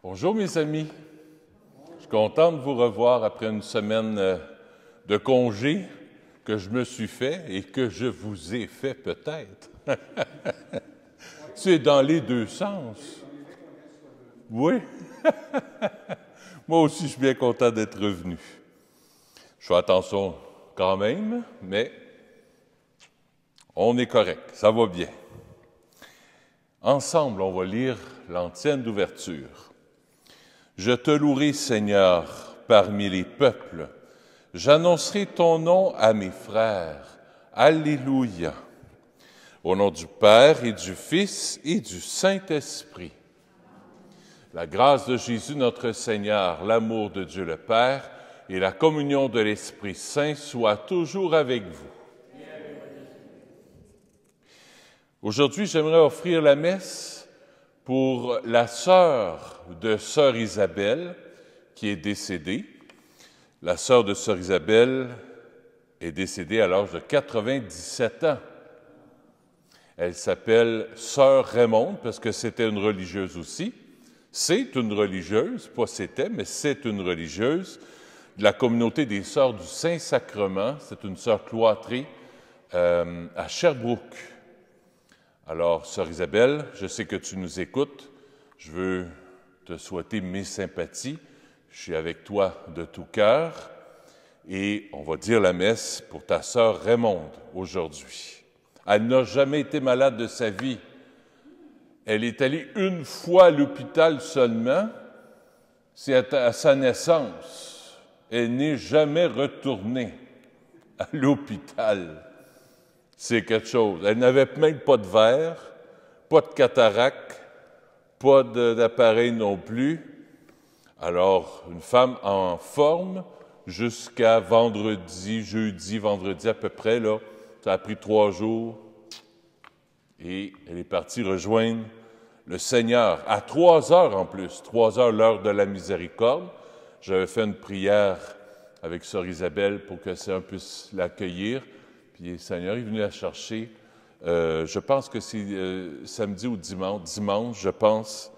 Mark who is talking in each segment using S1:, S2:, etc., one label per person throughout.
S1: Bonjour mes amis, je suis content de vous revoir après une semaine de congé que je me suis fait et que je vous ai fait peut-être. C'est dans les deux sens. Oui. Moi aussi, je suis bien content d'être revenu. Je fais attention quand même, mais on est correct, ça va bien. Ensemble, on va lire l'antienne d'ouverture. « Je te louerai, Seigneur, parmi les peuples. J'annoncerai ton nom à mes frères. Alléluia. Au nom du Père et du Fils et du Saint-Esprit. La grâce de Jésus notre Seigneur, l'amour de Dieu le Père et la communion de l'Esprit Saint soient toujours avec vous. Aujourd'hui, j'aimerais offrir la messe pour la sœur de Sœur Isabelle qui est décédée. La sœur de Sœur Isabelle est décédée à l'âge de 97 ans. Elle s'appelle Sœur Raymonde parce que c'était une religieuse aussi. C'est une religieuse, pas c'était, mais c'est une religieuse de la communauté des Sœurs du Saint-Sacrement. C'est une sœur cloîtrée à Sherbrooke. Alors, Sœur Isabelle, je sais que tu nous écoutes. Je veux te souhaiter mes sympathies. Je suis avec toi de tout cœur. Et on va dire la messe pour ta sœur Raymonde aujourd'hui. Elle n'a jamais été malade de sa vie. Elle est allée une fois à l'hôpital seulement. C'est à sa naissance. Elle n'est jamais retournée à l'hôpital. C'est quelque chose. Elle n'avait même pas de verre, pas de cataracte, pas d'appareil non plus. Alors, une femme en forme jusqu'à jeudi, vendredi à peu près, là, ça a pris 3 jours. Et elle est partie rejoindre le Seigneur à 3 heures en plus, 3 heures l'heure de la miséricorde. J'avais fait une prière avec Sœur Isabelle pour que ça puisse l'accueillir. Puis le Seigneur est venu la chercher, je pense que c'est samedi ou dimanche, je pense,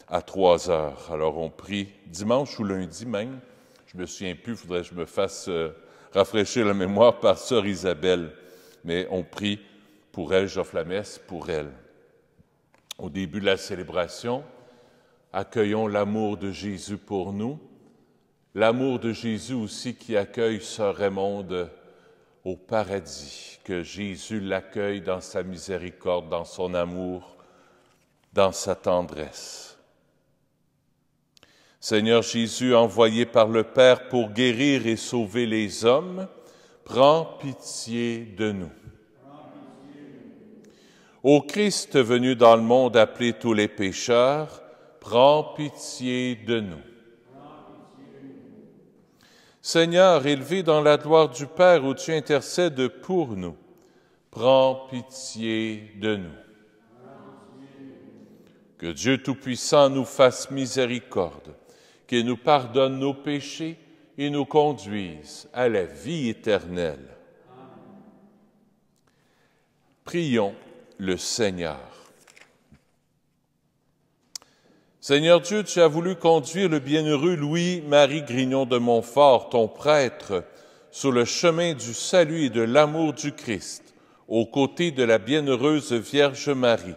S1: à 3 heures. Alors on prie dimanche ou lundi même, je me souviens plus, il faudrait que je me fasse rafraîchir la mémoire par Sœur Isabelle. Mais on prie pour elle, j'offre la messe pour elle. Au début de la célébration, accueillons l'amour de Jésus pour nous, l'amour de Jésus aussi qui accueille Sœur Raymonde au paradis, que Jésus l'accueille dans sa miséricorde, dans son amour, dans sa tendresse. Seigneur Jésus, envoyé par le Père pour guérir et sauver les hommes, prends pitié de nous. Ô Christ venu dans le monde appeler tous les pécheurs, prends pitié de nous. Seigneur, élevé dans la gloire du Père où tu intercèdes pour nous, prends pitié de nous. Que Dieu Tout-Puissant nous fasse miséricorde, qu'il nous pardonne nos péchés et nous conduise à la vie éternelle. Prions le Seigneur. Seigneur Dieu, tu as voulu conduire le bienheureux Louis-Marie Grignon de Montfort, ton prêtre, sur le chemin du salut et de l'amour du Christ, aux côtés de la bienheureuse Vierge Marie.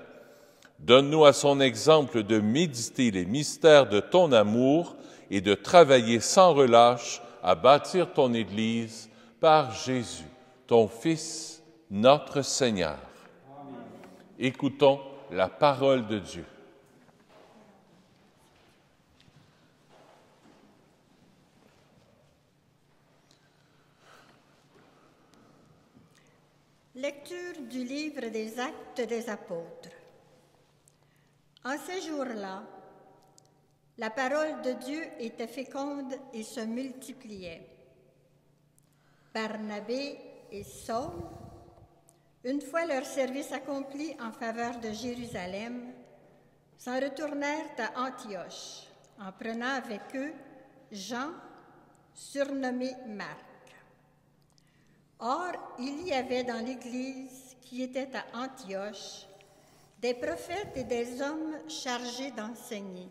S1: Donne-nous à son exemple de méditer les mystères de ton amour et de travailler sans relâche à bâtir ton Église par Jésus, ton Fils, notre Seigneur. Amen. Écoutons la parole de Dieu.
S2: Lecture du livre des Actes des Apôtres. En ces jours-là, la parole de Dieu était féconde et se multipliait. Barnabé et Saul, une fois leur service accompli en faveur de Jérusalem, s'en retournèrent à Antioche, en prenant avec eux Jean, surnommé Marc. Or, il y avait dans l'Église qui était à Antioche des prophètes et des hommes chargés d'enseigner.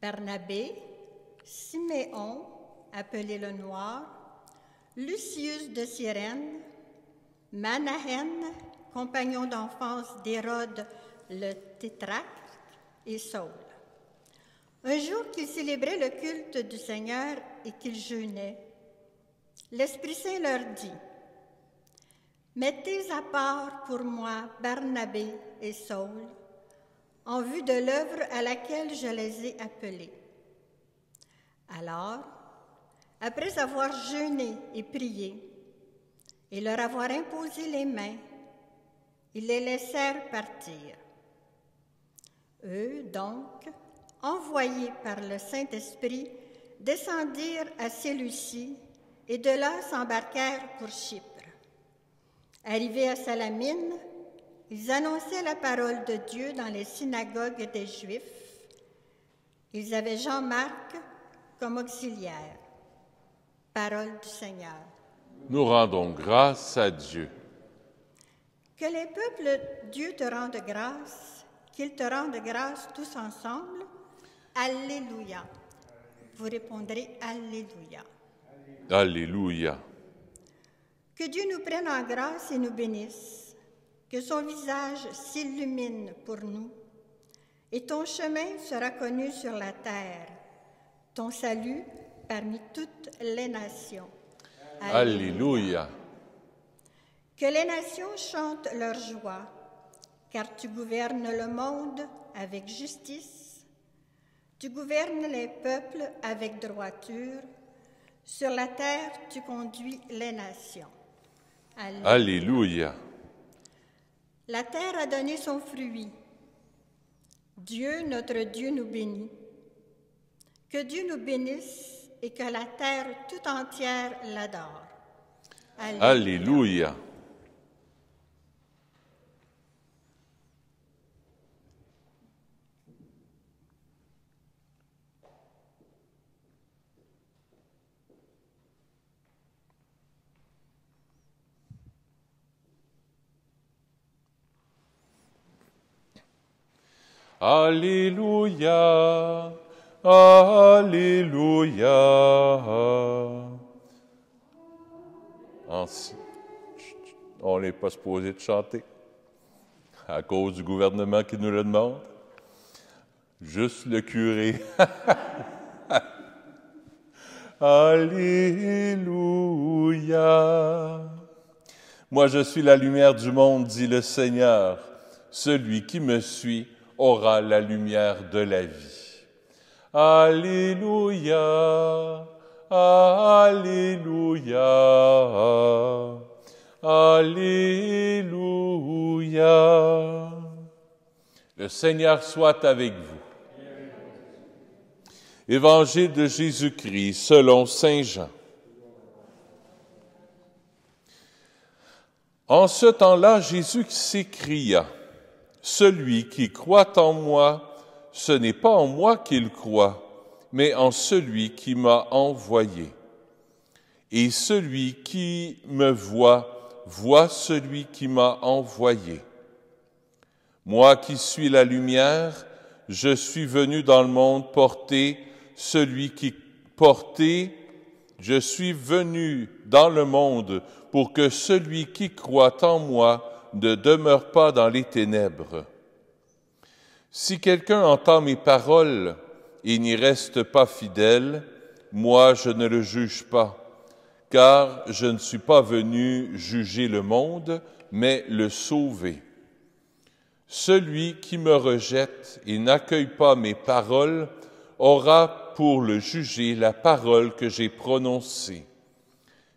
S2: Barnabé, Siméon, appelé le Noir, Lucius de Cyrène, Manahen, compagnon d'enfance d'Hérode le tétrarque, et Saul. Un jour qu'ils célébraient le culte du Seigneur et qu'ils jeûnaient, l'Esprit Saint leur dit, « Mettez à part pour moi Barnabé et Saul, en vue de l'œuvre à laquelle je les ai appelés. » Alors, après avoir jeûné et prié, et leur avoir imposé les mains, ils les laissèrent partir. Eux, donc, envoyés par le Saint-Esprit, descendirent à Séleucie et de là s'embarquèrent pour Chypre. Arrivés à Salamine, ils annonçaient la parole de Dieu dans les synagogues des Juifs. Ils avaient Jean-Marc comme auxiliaire. Parole du Seigneur.
S1: Nous rendons grâce à Dieu.
S2: Que les peuples, Dieu te rende grâce, qu'ils te rendent grâce tous ensemble. Alléluia. Vous répondrez Alléluia.
S1: Alléluia.
S2: Que Dieu nous prenne en grâce et nous bénisse, que son visage s'illumine pour nous, et ton chemin sera connu sur la terre, ton salut parmi toutes les nations.
S1: Alléluia.
S2: Que les nations chantent leur joie, car tu gouvernes le monde avec justice, tu gouvernes les peuples avec droiture, sur la terre tu conduis les nations. Alléluia.
S1: Alléluia.
S2: La terre a donné son fruit. Dieu, notre Dieu, nous bénit. Que Dieu nous bénisse et que la terre tout entière l'adore. Alléluia.
S1: Alléluia. Alléluia, Alléluia. On n'est pas supposé de chanter à cause du gouvernement qui nous le demande. Juste le curé. Alléluia. Moi, je suis la lumière du monde, dit le Seigneur. Celui qui me suit aura la lumière de la vie. Alléluia, Alléluia, Alléluia. Le Seigneur soit avec vous. Évangile de Jésus-Christ selon saint Jean. En ce temps-là, Jésus s'écria, « Celui qui croit en moi, ce n'est pas en moi qu'il croit, mais en celui qui m'a envoyé. Et celui qui me voit, voit celui qui m'a envoyé. Moi qui suis la lumière, je suis venu dans le monde porter je suis venu dans le monde pour que celui qui croit en moi ne demeure pas dans les ténèbres. Si quelqu'un entend mes paroles et n'y reste pas fidèle, moi je ne le juge pas, car je ne suis pas venu juger le monde, mais le sauver. Celui qui me rejette et n'accueille pas mes paroles aura pour le juger la parole que j'ai prononcée.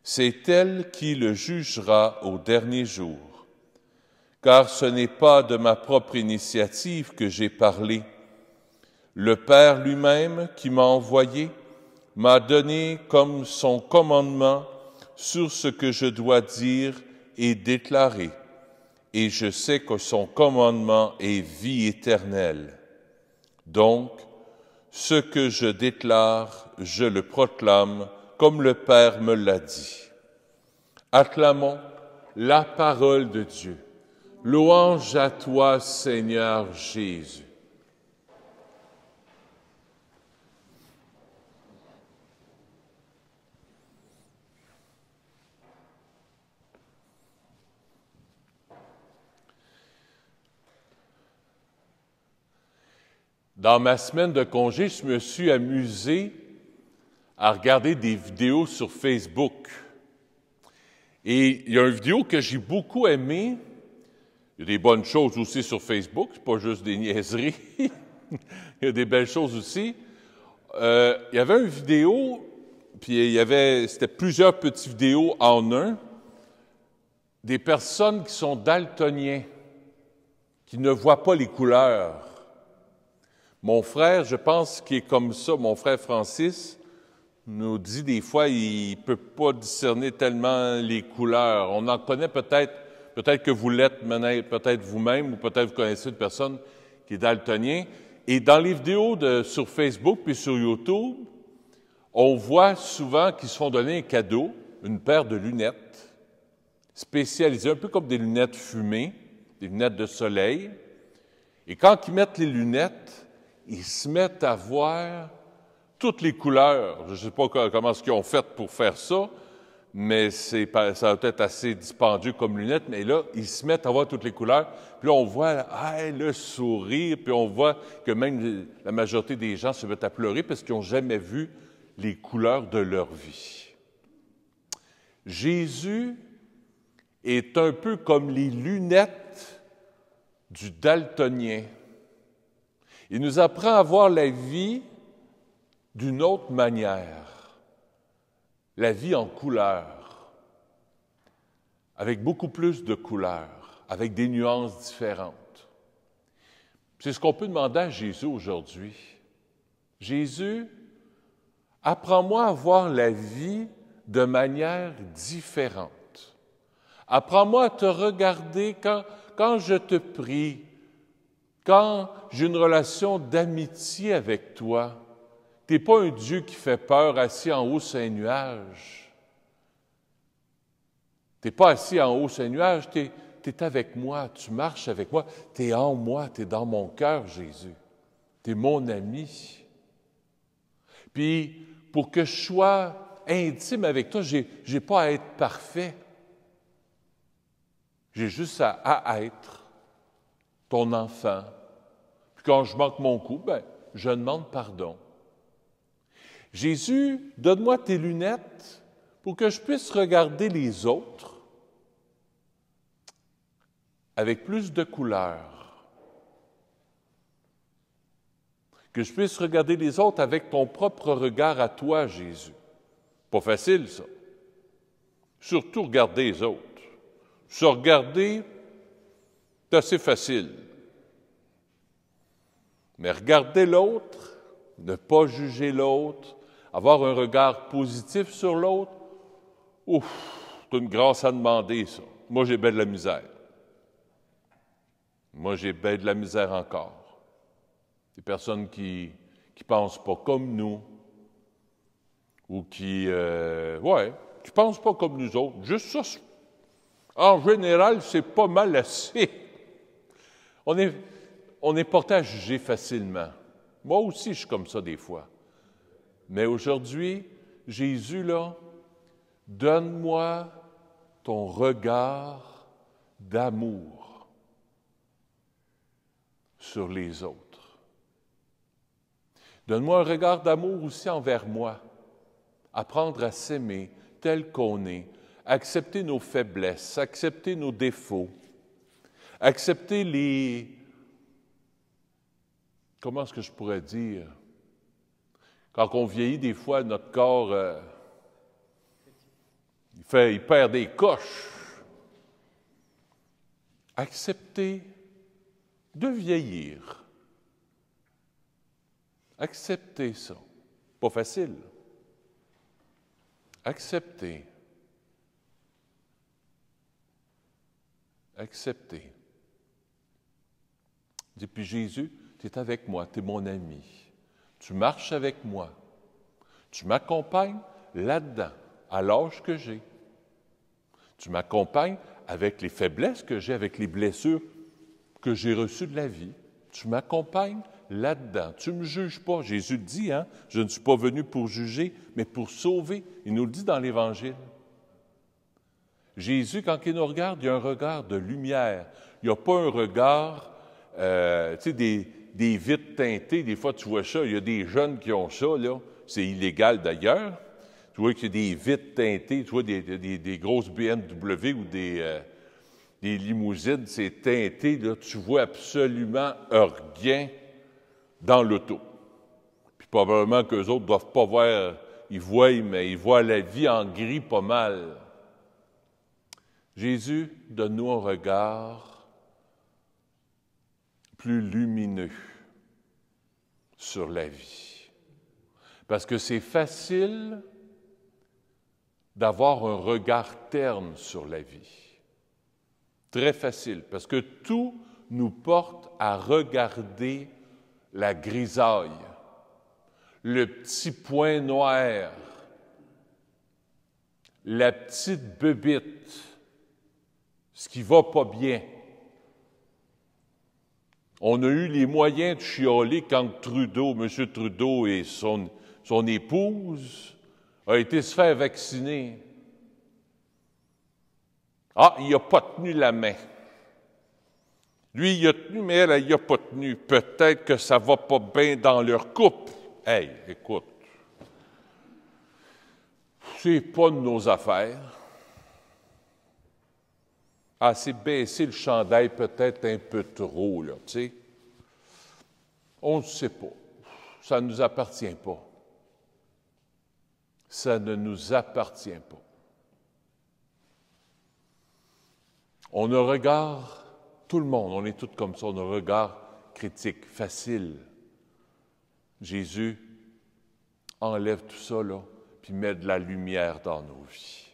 S1: C'est elle qui le jugera au dernier jour. Car ce n'est pas de ma propre initiative que j'ai parlé. Le Père lui-même qui m'a envoyé m'a donné comme son commandement sur ce que je dois dire et déclarer. Et je sais que son commandement est vie éternelle. Donc, ce que je déclare, je le proclame comme le Père me l'a dit. Acclamons la parole de Dieu. Louange à toi, Seigneur Jésus. Dans ma semaine de congé, je me suis amusé à regarder des vidéos sur Facebook. Et il y a une vidéo que j'ai beaucoup aimée. Il y a des bonnes choses aussi sur Facebook, c'est pas juste des niaiseries. Il y a des belles choses aussi. Il y avait une vidéo, puis c'était plusieurs petites vidéos en un, des personnes qui sont daltoniens, qui ne voient pas les couleurs. Mon frère, je pense qu'il est comme ça, mon frère Francis, nous dit des fois il ne peut pas discerner tellement les couleurs. On en connaît peut-être que vous l'êtes, peut-être vous-même, ou peut-être vous connaissez une personne qui est daltonien. Et dans les vidéos sur Facebook puis sur YouTube, on voit souvent qu'ils se font donner un cadeau, une paire de lunettes spécialisées, un peu comme des lunettes fumées, des lunettes de soleil. Et quand ils mettent les lunettes, ils se mettent à voir toutes les couleurs. Je ne sais pas comment ils ont fait pour faire ça, mais ça va être assez dispendieux comme lunettes. Mais là, ils se mettent à voir toutes les couleurs. Puis là, on voit le sourire, puis on voit que même la majorité des gens se mettent à pleurer parce qu'ils n'ont jamais vu les couleurs de leur vie. Jésus est un peu comme les lunettes du daltonien. Il nous apprend à voir la vie d'une autre manière, la vie en couleurs, avec beaucoup plus de couleurs, avec des nuances différentes. C'est ce qu'on peut demander à Jésus aujourd'hui. Jésus, apprends-moi à voir la vie de manière différente. Apprends-moi à te regarder quand je te prie, quand j'ai une relation d'amitié avec toi. Tu n'es pas un Dieu qui fait peur assis en haut sur un nuage. Tu n'es pas assis en haut sur un nuage, tu es avec moi, tu marches avec moi, tu es en moi, tu es dans mon cœur, Jésus. Tu es mon ami. Puis, pour que je sois intime avec toi, je n'ai pas à être parfait. J'ai juste à être ton enfant. Puis quand je manque mon coup, je demande pardon. Jésus, donne-moi tes lunettes pour que je puisse regarder les autres avec plus de couleurs. Que je puisse regarder les autres avec ton propre regard à toi, Jésus. Pas facile, ça. Surtout regarder les autres. Se regarder, c'est assez facile. Mais regarder l'autre, ne pas juger l'autre, avoir un regard positif sur l'autre, c'est une grâce à demander, ça. Moi, j'ai bien de la misère. Moi, j'ai bien de la misère encore. Des personnes qui pensent pas comme nous, ou qui pensent pas comme nous autres. Juste ça, en général, c'est pas mal assez. On est porté à juger facilement. Moi aussi, je suis comme ça des fois. Mais aujourd'hui, Jésus, là, donne-moi ton regard d'amour sur les autres. Donne-moi un regard d'amour aussi envers moi. Apprendre à s'aimer tel qu'on est, accepter nos faiblesses, accepter nos défauts, accepter comment est-ce que je pourrais dire? Quand on vieillit, des fois, notre corps, il perd des coches. Accepter de vieillir. Accepter ça. Pas facile. Accepter. Accepter. Et puis Jésus, tu es avec moi, tu es mon ami. Tu marches avec moi. Tu m'accompagnes là-dedans, à l'âge que j'ai. Tu m'accompagnes avec les faiblesses que j'ai, avec les blessures que j'ai reçues de la vie. Tu m'accompagnes là-dedans. Tu ne me juges pas. Jésus dit, je ne suis pas venu pour juger, mais pour sauver. Il nous le dit dans l'Évangile. Jésus, quand il nous regarde, il y a un regard de lumière. Il n'y a pas un regard, des vitres teintées. Des fois, tu vois ça, il y a des jeunes qui ont ça, là. C'est illégal d'ailleurs. Tu vois qu'il y a des vitres teintées, tu vois des grosses BMW ou des limousines, c'est teinté, là, tu vois absolument rien dans l'auto. Puis probablement qu'eux autres ne doivent pas voir, ils voient, mais ils voient la vie en gris pas mal. Jésus, donne-nous un regard plus lumineux sur la vie. Parce que c'est facile d'avoir un regard terne sur la vie. Très facile, parce que tout nous porte à regarder la grisaille, le petit point noir, la petite bébite, ce qui va pas bien. On a eu les moyens de chialer quand M. Trudeau et son épouse ont été se faire vacciner. Ah, il n'a pas tenu la main. Lui, il a tenu, mais elle, il n'a pas tenu. Peut-être que ça ne va pas bien dans leur couple. Hey, écoute, c'est pas de nos affaires. Ah, c'est baisser le chandail peut-être un peu trop, là, tu sais. On ne sait pas. Ça ne nous appartient pas. Ça ne nous appartient pas. On a un regard, tout le monde, on est tous comme ça, on a un regard critique, facile. Jésus enlève tout ça, là, puis met de la lumière dans nos vies.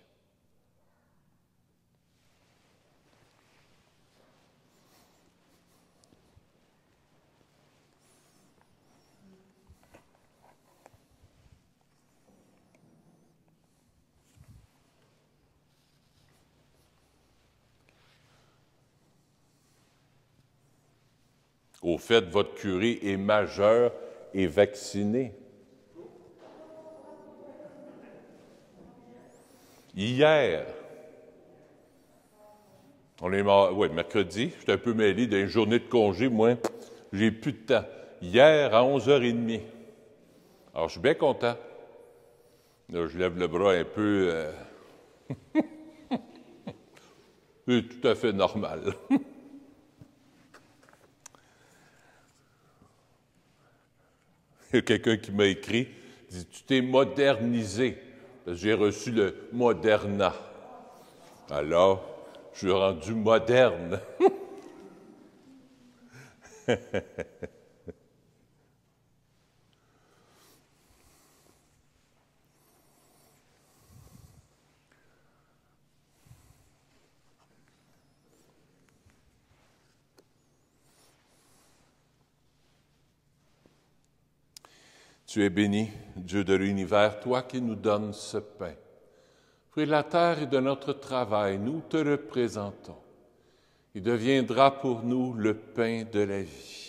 S1: Au fait, votre curé est majeur et vacciné. Hier, mercredi, j'étais un peu mêlé d'une journée de congé, moi, j'ai plus de temps. Hier, à 11h30. Alors, je suis bien content. Là, je lève le bras un peu. C'est tout à fait normal. Il y a quelqu'un qui m'a écrit, dit « Tu t'es modernisé ». J'ai reçu le Moderna. Alors, je suis rendu moderne. Tu es béni, Dieu de l'univers, toi qui nous donnes ce pain. Fruit de la terre et de notre travail, nous te représentons. Il deviendra pour nous le pain de la vie.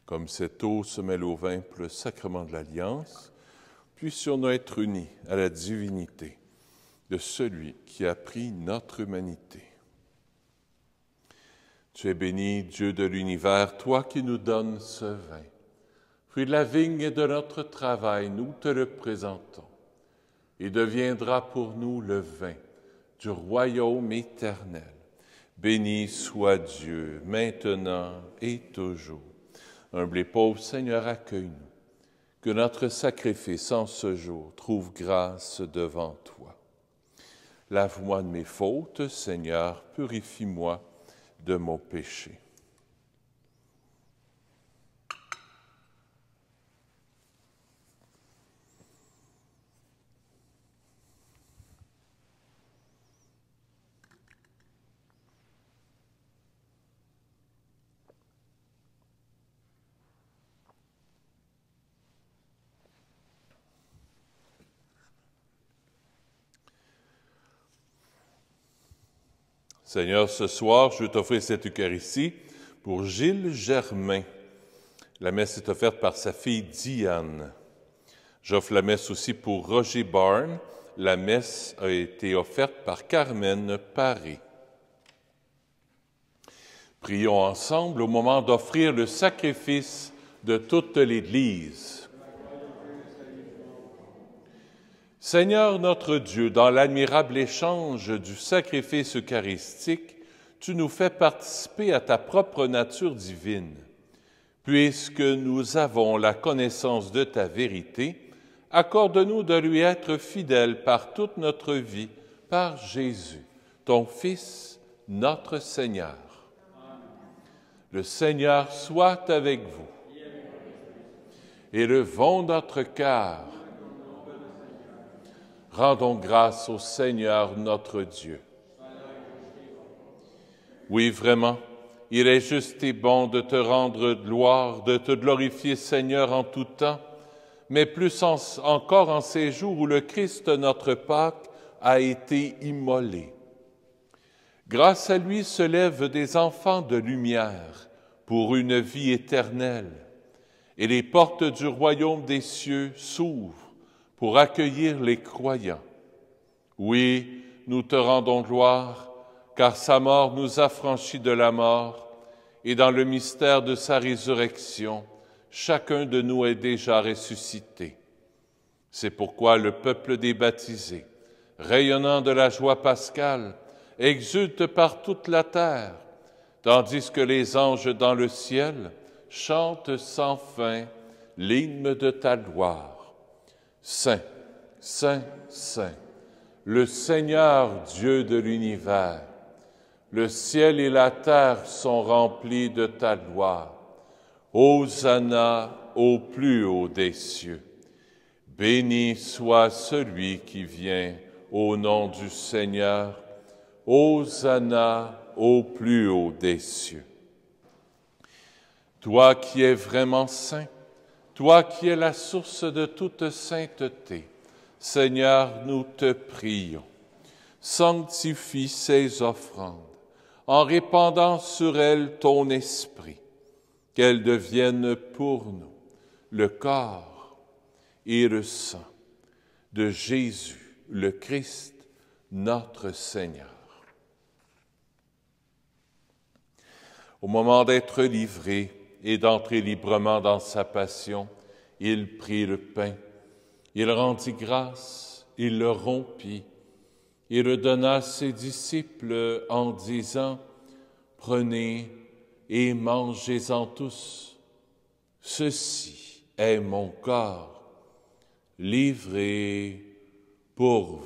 S1: Comme cette eau se mêle au vin pour le sacrement de l'Alliance, puissions-nous être unis à la divinité de celui qui a pris notre humanité. Tu es béni, Dieu de l'univers, toi qui nous donnes ce vin. Fruit de la vigne et de notre travail, nous te le présentons. Il deviendra pour nous le vin du royaume éternel. Béni soit Dieu, maintenant et toujours. Humble et pauvre Seigneur, accueille-nous. Que notre sacrifice en ce jour trouve grâce devant toi. Lave-moi de mes fautes, Seigneur, purifie-moi de mon péché. Seigneur, ce soir, je veux t'offrir cette Eucharistie Pour Gilles Germain, la messe est offerte par sa fille Diane. J'offre la messe aussi pour Roger Barne. La messe a été offerte par Carmen Paré. Prions ensemble au moment d'offrir le sacrifice de toute l'Église. Seigneur notre Dieu, dans l'admirable échange du sacrifice eucharistique, tu nous fais participer à ta propre nature divine. Puisque nous avons la connaissance de ta vérité, accorde-nous de lui être fidèles par toute notre vie, par Jésus, ton Fils, notre Seigneur. Le Seigneur soit avec vous. Élevons notre cœur. Rendons grâce au Seigneur notre Dieu. Oui, vraiment, il est juste et bon de te rendre gloire, de te glorifier, Seigneur, en tout temps, mais plus encore en ces jours où le Christ, notre Pâque, a été immolé. Grâce à lui se lèvent des enfants de lumière pour une vie éternelle, et les portes du royaume des cieux s'ouvrent pour accueillir les croyants. Oui, nous te rendons gloire, car sa mort nous a franchis de la mort, et dans le mystère de sa résurrection, chacun de nous est déjà ressuscité. C'est pourquoi le peuple des baptisés, rayonnant de la joie pascale, exulte par toute la terre, tandis que les anges dans le ciel chantent sans fin l'hymne de ta gloire. Saint, Saint, Saint, le Seigneur Dieu de l'univers, le ciel et la terre sont remplis de ta gloire. Hosanna au plus haut des cieux. Béni soit celui qui vient au nom du Seigneur. Hosanna au plus haut des cieux. Toi qui es vraiment saint, toi qui es la source de toute sainteté, Seigneur, nous te prions. Sanctifie ces offrandes en répandant sur elles ton esprit, qu'elles deviennent pour nous le corps et le sang de Jésus, le Christ, notre Seigneur. Au moment d'être livré et d'entrer librement dans sa passion, il prit le pain, il rendit grâce, il le rompit, et le donna à ses disciples en disant « Prenez et mangez-en tous. Ceci est mon corps, livré pour vous. »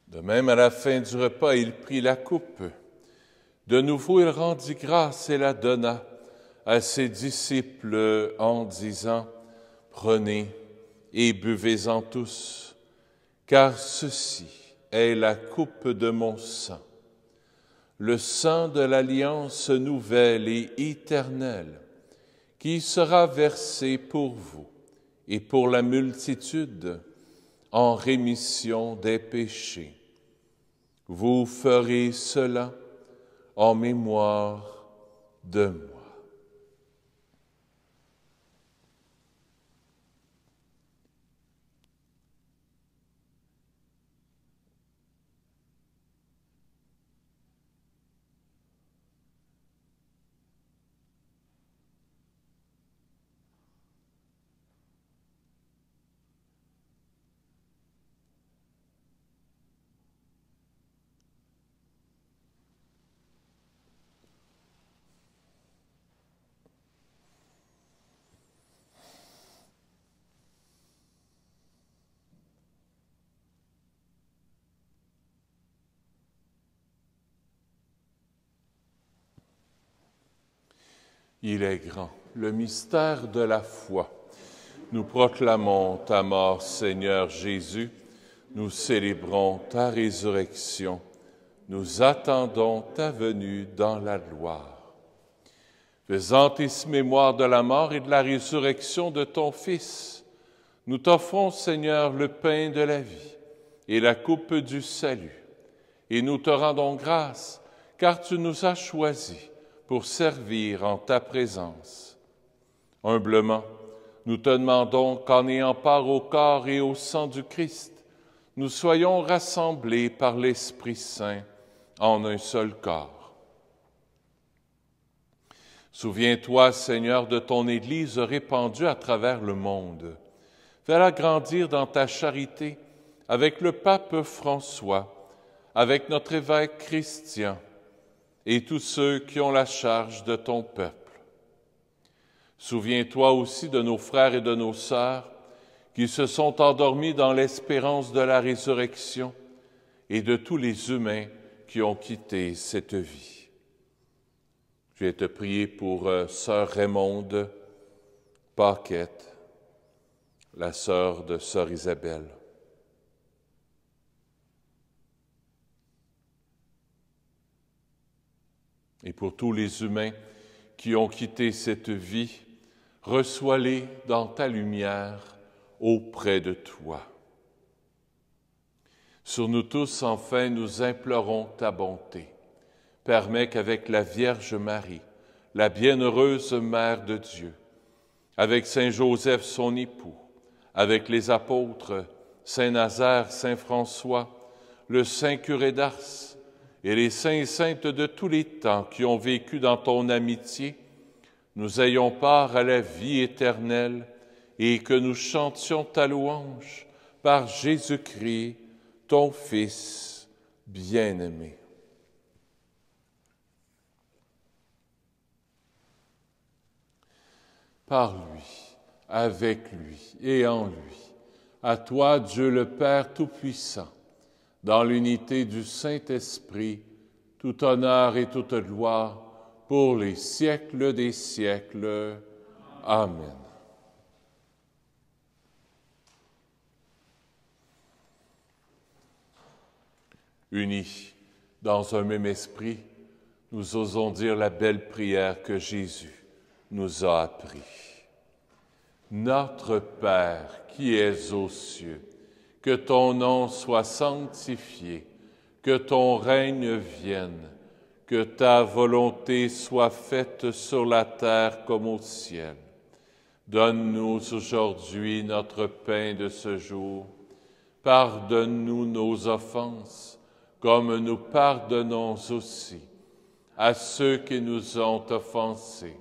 S1: De même, à la fin du repas, il prit la coupe. De nouveau, il rendit grâce et la donna à ses disciples en disant « Prenez et buvez-en tous, car ceci est la coupe de mon sang, le sang de l'alliance nouvelle et éternelle, qui sera versé pour vous et pour la multitude en rémission des péchés. Vous ferez cela en mémoire de moi. » Il est grand, le mystère de la foi. Nous proclamons ta mort, Seigneur Jésus. Nous célébrons ta résurrection. Nous attendons ta venue dans la gloire. Faisant ici mémoire de la mort et de la résurrection de ton Fils, nous t'offrons, Seigneur, le pain de la vie et la coupe du salut. Et nous te rendons grâce, car tu nous as choisis pour servir en ta présence. Humblement, nous te demandons qu'en ayant part au corps et au sang du Christ, nous soyons rassemblés par l'Esprit Saint en un seul corps. Souviens-toi, Seigneur, de ton Église répandue à travers le monde. Fais-la grandir dans ta charité avec le pape François, avec notre évêque Christian et tous ceux qui ont la charge de ton peuple. Souviens-toi aussi de nos frères et de nos sœurs qui se sont endormis dans l'espérance de la résurrection et de tous les humains qui ont quitté cette vie. Je vais te prier pour sœur Raymonde Paquette, la sœur de sœur Isabelle. Et pour tous les humains qui ont quitté cette vie, reçois-les dans ta lumière auprès de toi. Sur nous tous, enfin, nous implorons ta bonté. Permets qu'avec la Vierge Marie, la bienheureuse Mère de Dieu, avec Saint Joseph son époux, avec les apôtres, Saint Nazaire, Saint François, le Saint curé d'Ars, et les saints et saintes de tous les temps qui ont vécu dans ton amitié, nous ayons part à la vie éternelle et que nous chantions ta louange par Jésus-Christ, ton Fils bien-aimé. Par lui, avec lui et en lui, à toi, Dieu le Père Tout-Puissant, dans l'unité du Saint-Esprit, tout honneur et toute gloire pour les siècles des siècles. Amen. Unis dans un même esprit, nous osons dire la belle prière que Jésus nous a appris. Notre Père qui es aux cieux, que ton nom soit sanctifié, que ton règne vienne, que ta volonté soit faite sur la terre comme au ciel. Donne-nous aujourd'hui notre pain de ce jour. Pardonne-nous nos offenses, comme nous pardonnons aussi à ceux qui nous ont offensés.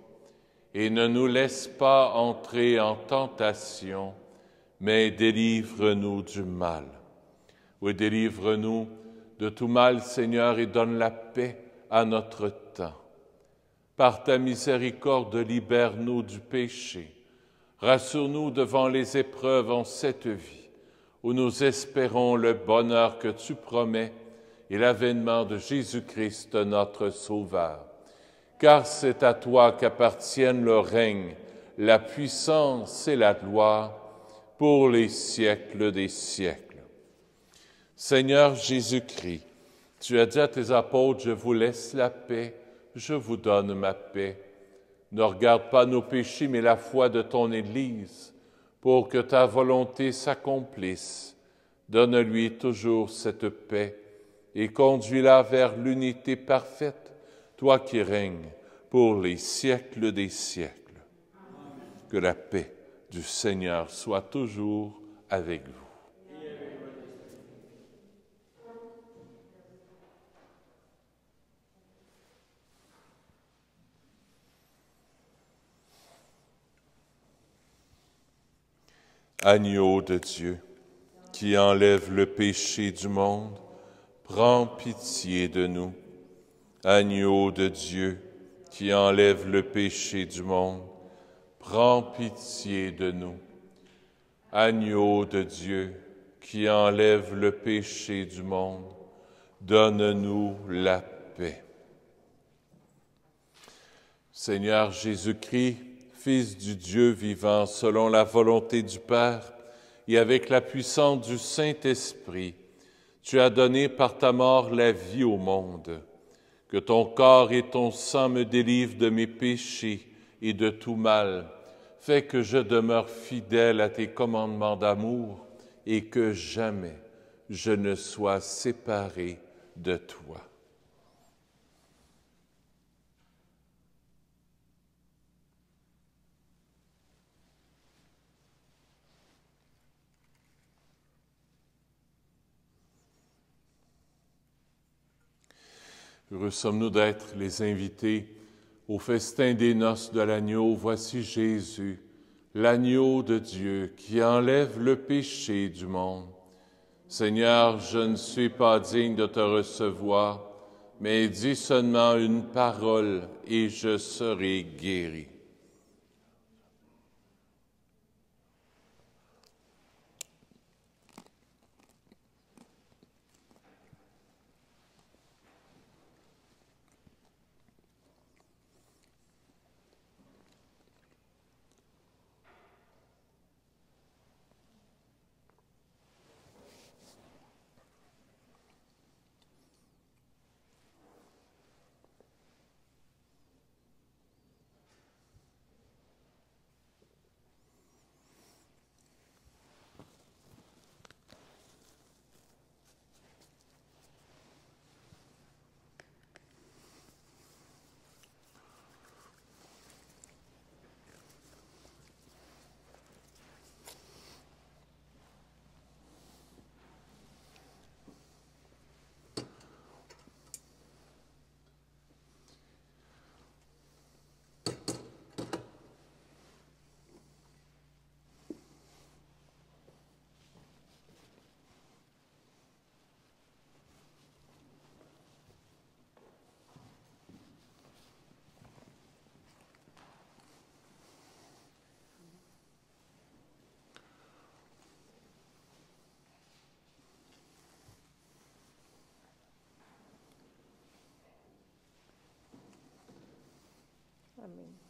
S1: Et ne nous laisse pas entrer en tentation, mais délivre-nous du mal. Oui, délivre-nous de tout mal, Seigneur, et donne la paix à notre temps. Par ta miséricorde, libère-nous du péché. Rassure-nous devant les épreuves en cette vie, où nous espérons le bonheur que tu promets et l'avènement de Jésus-Christ, notre Sauveur. Car c'est à toi qu'appartiennent le règne, la puissance et la gloire pour les siècles des siècles. Seigneur Jésus-Christ, tu as dit à tes apôtres, « Je vous laisse la paix, je vous donne ma paix. » Ne regarde pas nos péchés, mais la foi de ton Église, pour que ta volonté s'accomplisse. Donne-lui toujours cette paix et conduis-la vers l'unité parfaite, toi qui règnes pour les siècles des siècles. Amen. Que la paix du Seigneur soit toujours avec vous. Agneau de Dieu, qui enlève le péché du monde, prends pitié de nous. Agneau de Dieu, qui enlève le péché du monde, prends pitié de nous. Agneau de Dieu, qui enlève le péché du monde, donne-nous la paix. Seigneur Jésus-Christ, Fils du Dieu vivant selon la volonté du Père et avec la puissance du Saint-Esprit, tu as donné par ta mort la vie au monde. Que ton corps et ton sang me délivrent de mes péchés et de tout mal. Fais que je demeure fidèle à tes commandements d'amour et que jamais je ne sois séparé de toi. Heureux sommes-nous d'être les invités au festin des noces de l'agneau. Voici Jésus, l'agneau de Dieu qui enlève le péché du monde. Seigneur, je ne suis pas digne de te recevoir, mais dis seulement une parole et je serai guéri.
S3: Amen.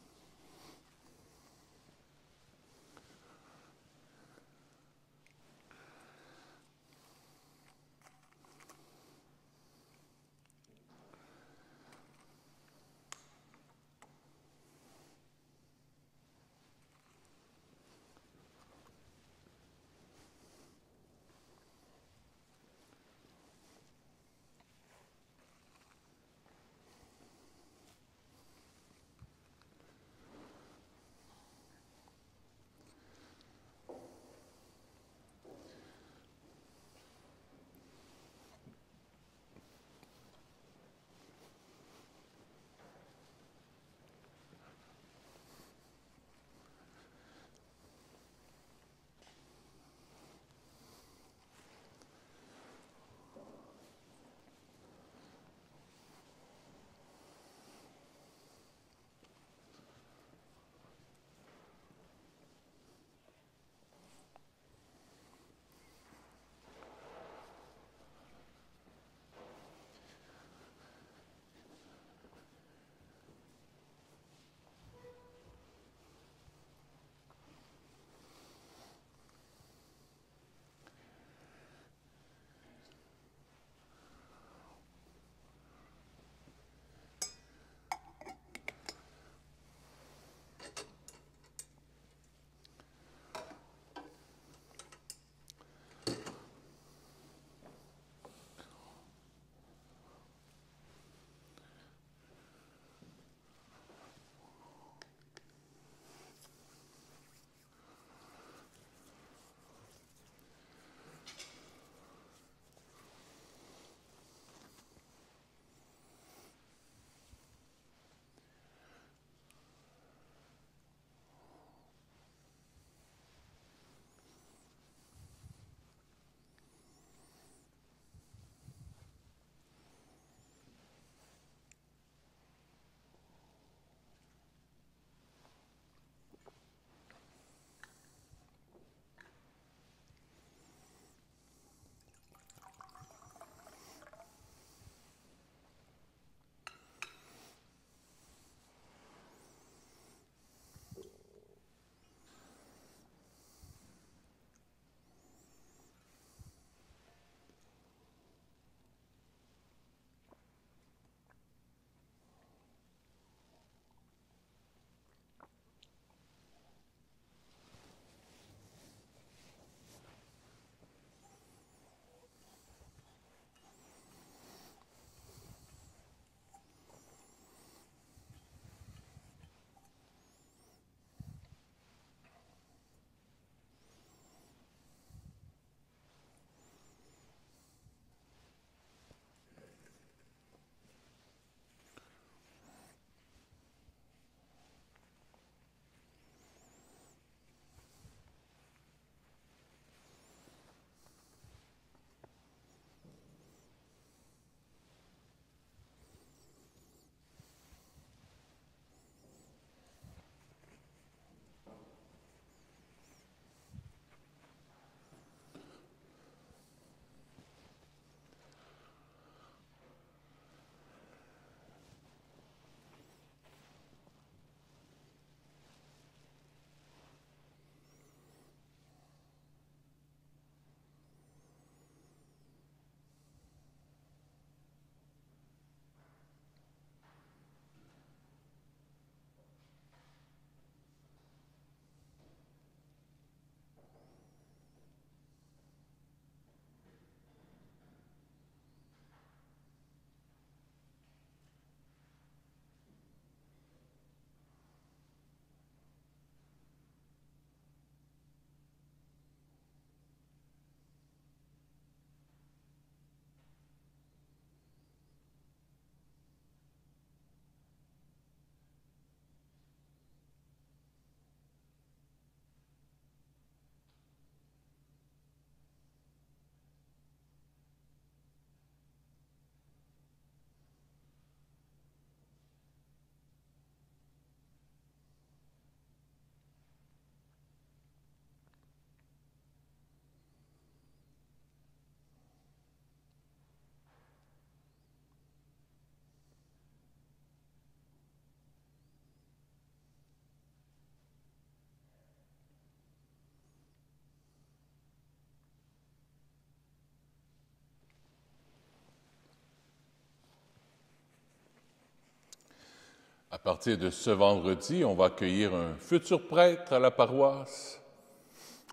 S1: partir de ce vendredi, on va accueillir un futur prêtre à la paroisse.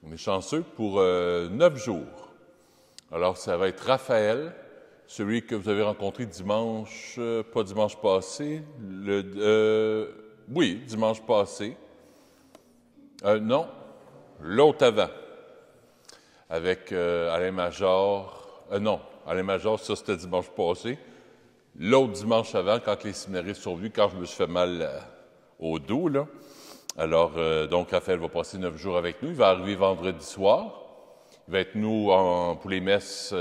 S1: On est chanceux pour 9 jours. Alors, ça va être Raphaël, celui que vous avez rencontré dimanche, pas dimanche passé, oui, dimanche passé. Non, l'autre avant, avec Alain Major. Non, Alain Major, ça c'était dimanche passé. L'autre dimanche avant, quand les séminaristes sont venus, quand je me suis fait mal au dos, là. Alors, donc, Raphaël va passer 9 jours avec nous. Il va arriver vendredi soir. Il va être nous pour les messes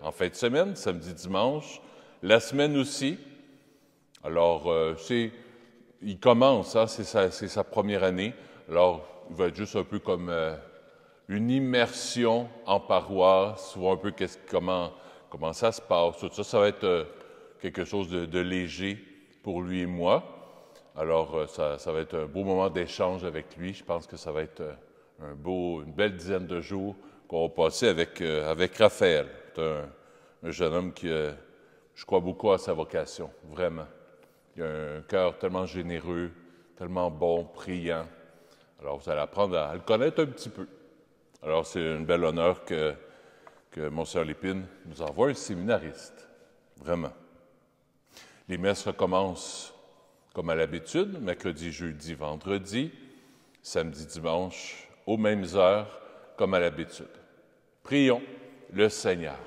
S1: en fin de semaine, samedi, dimanche. La semaine aussi. Alors, il commence, hein, c'est sa première année. Alors, il va être juste un peu comme une immersion en paroisse, voir un peu comment ça se passe. Tout ça, ça va être quelque chose de léger pour lui et moi. Alors, ça va être un beau moment d'échange avec lui. Je pense que ça va être une belle dizaine de jours qu'on va passer avec Raphaël. C'est un jeune homme qui, je crois beaucoup à sa vocation, vraiment. Il a un cœur tellement généreux, tellement bon, priant. Alors, vous allez apprendre à le connaître un petit peu. Alors, c'est un bel honneur que Monseigneur Lépine nous envoie un séminariste. Vraiment. Les messes recommencent comme à l'habitude, mercredi, jeudi, vendredi, samedi, dimanche, aux mêmes heures, comme à l'habitude. Prions le Seigneur.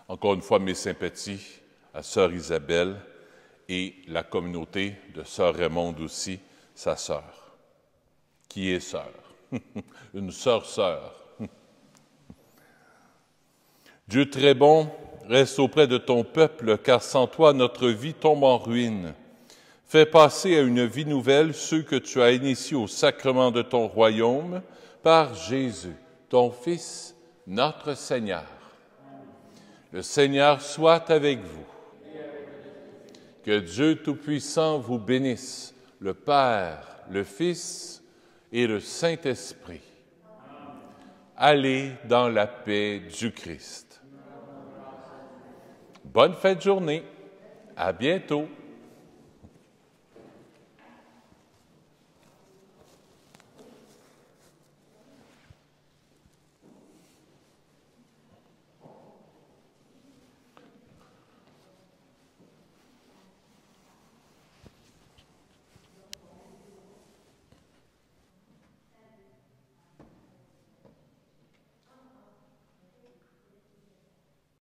S1: Encore une fois, mes sympathies à Sœur Isabelle et la communauté de Sœur Raymonde aussi, sa sœur, qui est sœur, une sœur. Dieu très bon, reste auprès de ton peuple, car sans toi, notre vie tombe en ruine. Fais passer à une vie nouvelle ceux que tu as initiés au sacrement de ton royaume par Jésus, ton Fils, notre Seigneur. Le Seigneur soit avec vous. Que Dieu Tout-Puissant vous bénisse, le Père, le Fils et le Saint-Esprit. Allez dans la paix du Christ. Bonne fin de journée. À bientôt.